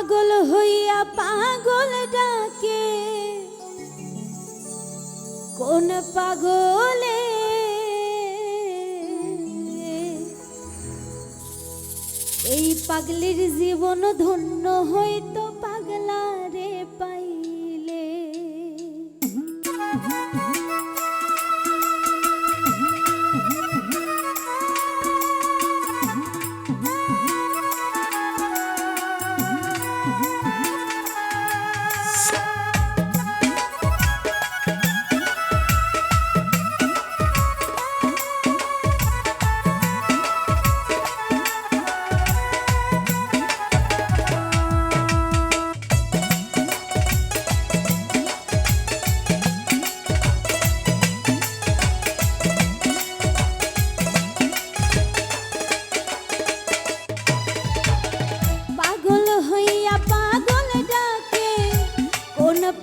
পাগল হইয়া পাগল ডাকে কোন পাগলে এই পাগলের জীবন ধন্য হইতো পাগলা রে পাইলে।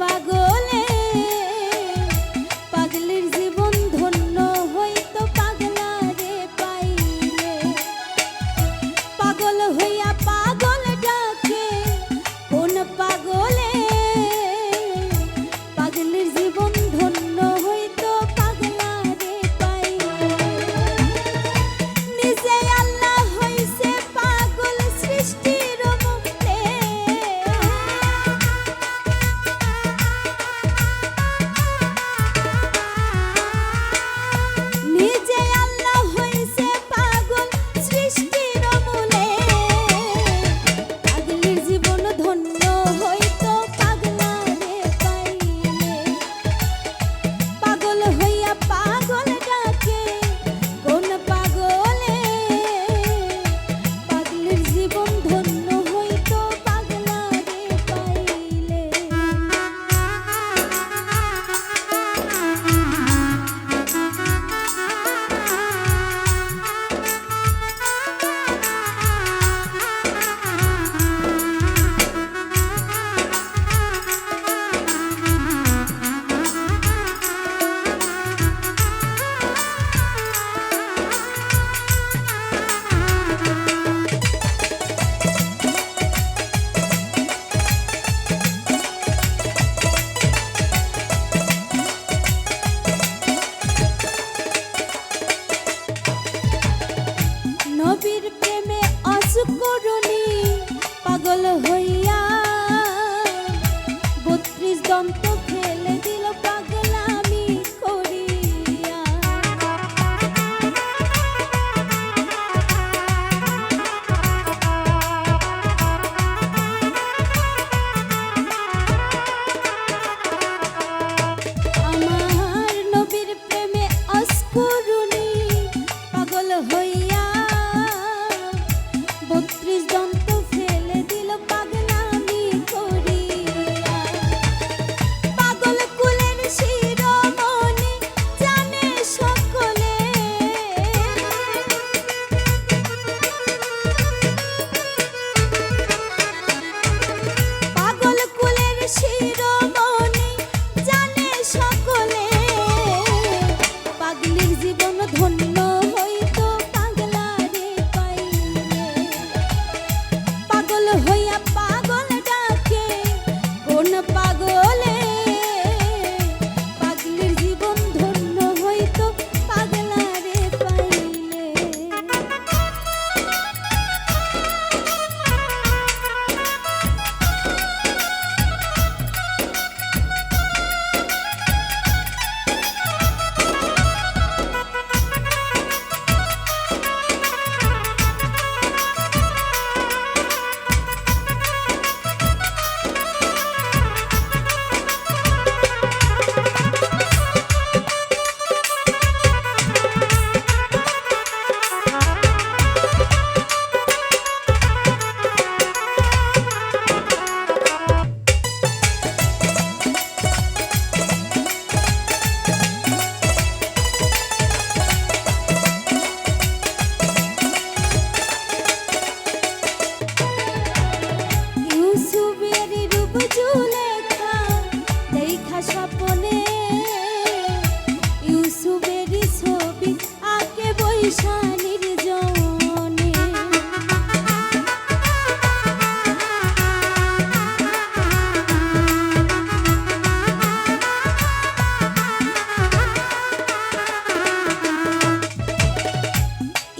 পাগলে পাগলের জীবন ধন্য হইতো পাগলা রে পাইলে। পাগল হইয়া পাগল ডাকে কোন পাগলে পাগলের জীবন ধন্য হইতো পাগলা রে পাইলে। নিজে আল্লাহ হইছে পাগল সৃষ্টির মূলে, নবীর প্রেমে অসুকরণী পাগল হইয়া ৩২ দন্ত ফেলে দিল পাগলামি করিয়া। আমার নবীর প্রেমে অসুকরণী পাগল হইয়া ৩২ দন্ত ফেলে দিল পাগলামি করিয়া। পাগল কুলের শিরোমণি জানে সকলে, পাগল কুলের শিরোমণি জানে সকলে পাগলের জীবন ধন্য হইতো পাগলা রে পাইলে।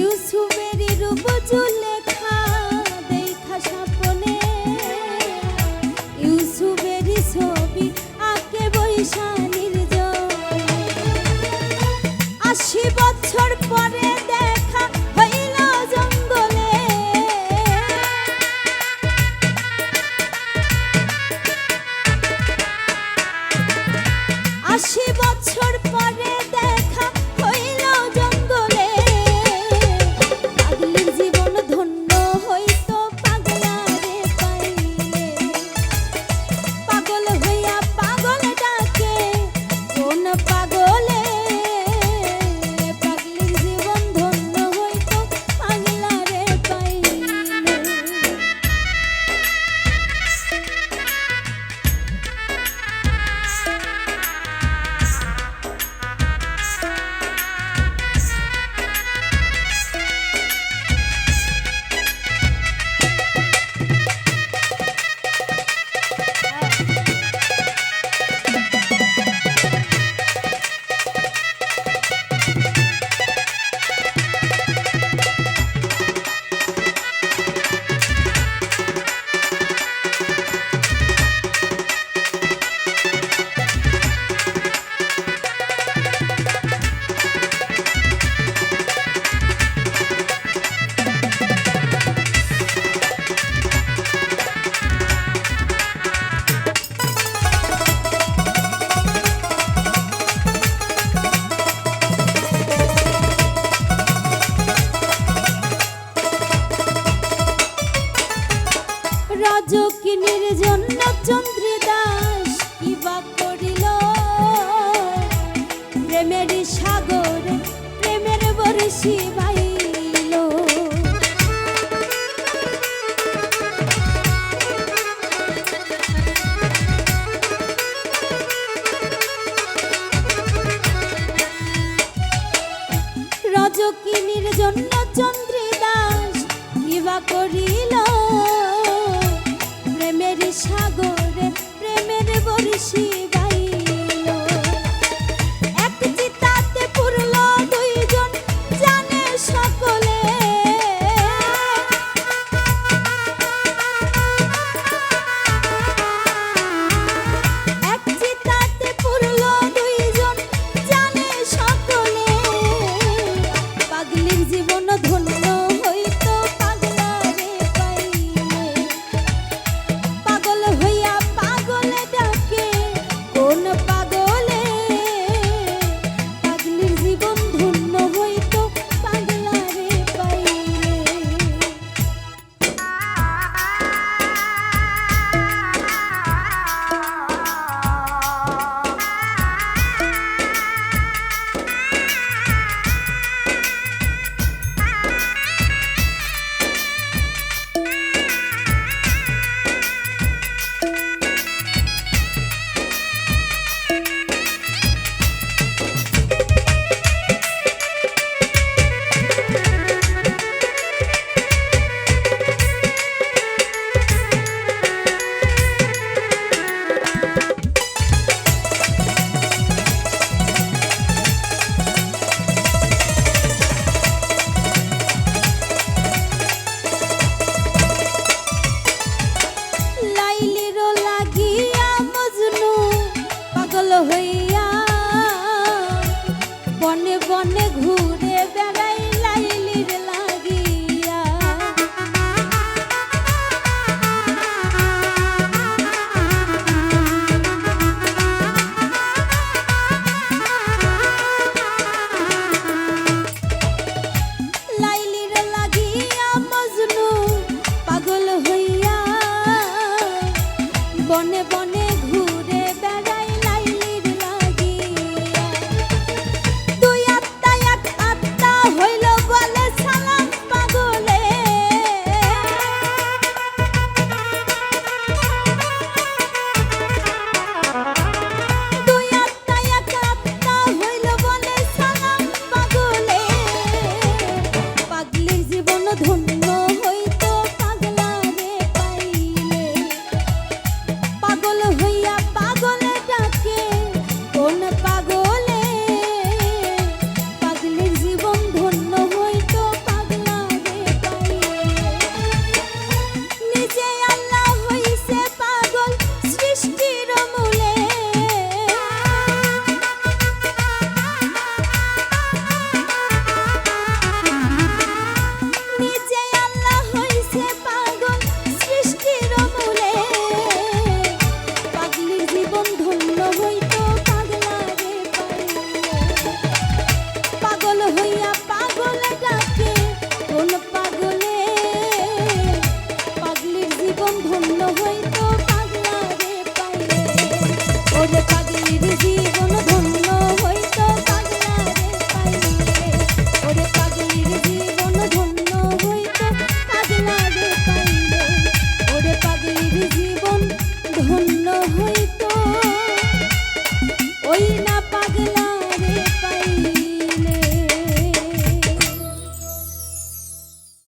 ইউসুফেরই রূপ জুলেখা দেখা স্বপ্নে, ইউসুফেরই ছবি আঁকে বৈশা নির্জনে। ৮০ বছর পরে দেখা হইল জঙ্গলে, ৮০ বছর পরে দেখা হইল জঙ্গলে। পাগলির জীবন ধন্য হইতো পাগলারে পাইলে, পাগল হইয়া পাগল ডাকে কোন পাগলে। পাগলির জীবন ধন্য হইতো পাগলারে পাইলে। রাজকিনীর জন্য চন্দ্রী দাস কিবা করিল, প্রেমের সাগরে প্রেমের বর্ষি বাইল। রাজকিনীর জন্য চন্দ্রী দাস কিবা করিল, প্রেমের সাগরে প্রেমের বর্ষি বাইল। এক চিতাতে পুরল দুইজন জানে সকলে, এক চিতাতে পুরল দুইজন জানে সকলে। পাগলির জীবন ধন্য হইতো পাগলারে পাইলে, পাগল হইয়া পাগল ডাকে কোন পাগলে। পাগলির জীবন ধন্য হইতো পাগলারে পাইলে। লাইলিরও লাগিয়া মজনু পাগল হইয়া বনে বনে ঘুরে বেড়াই লাইলির লাগিয়া। লাইলির লাগিয়া মজনু পাগল হইয়া বনে বনে ঘুরে বেড়াই লাইলির লাগিয়া। দুই আত্মা এক আত্মা হইল বলে সালাম পাগলে, দুই আত্মা এক আত্মা হইল বলে সালাম পাগলে। পাগলির জীবন ধন্য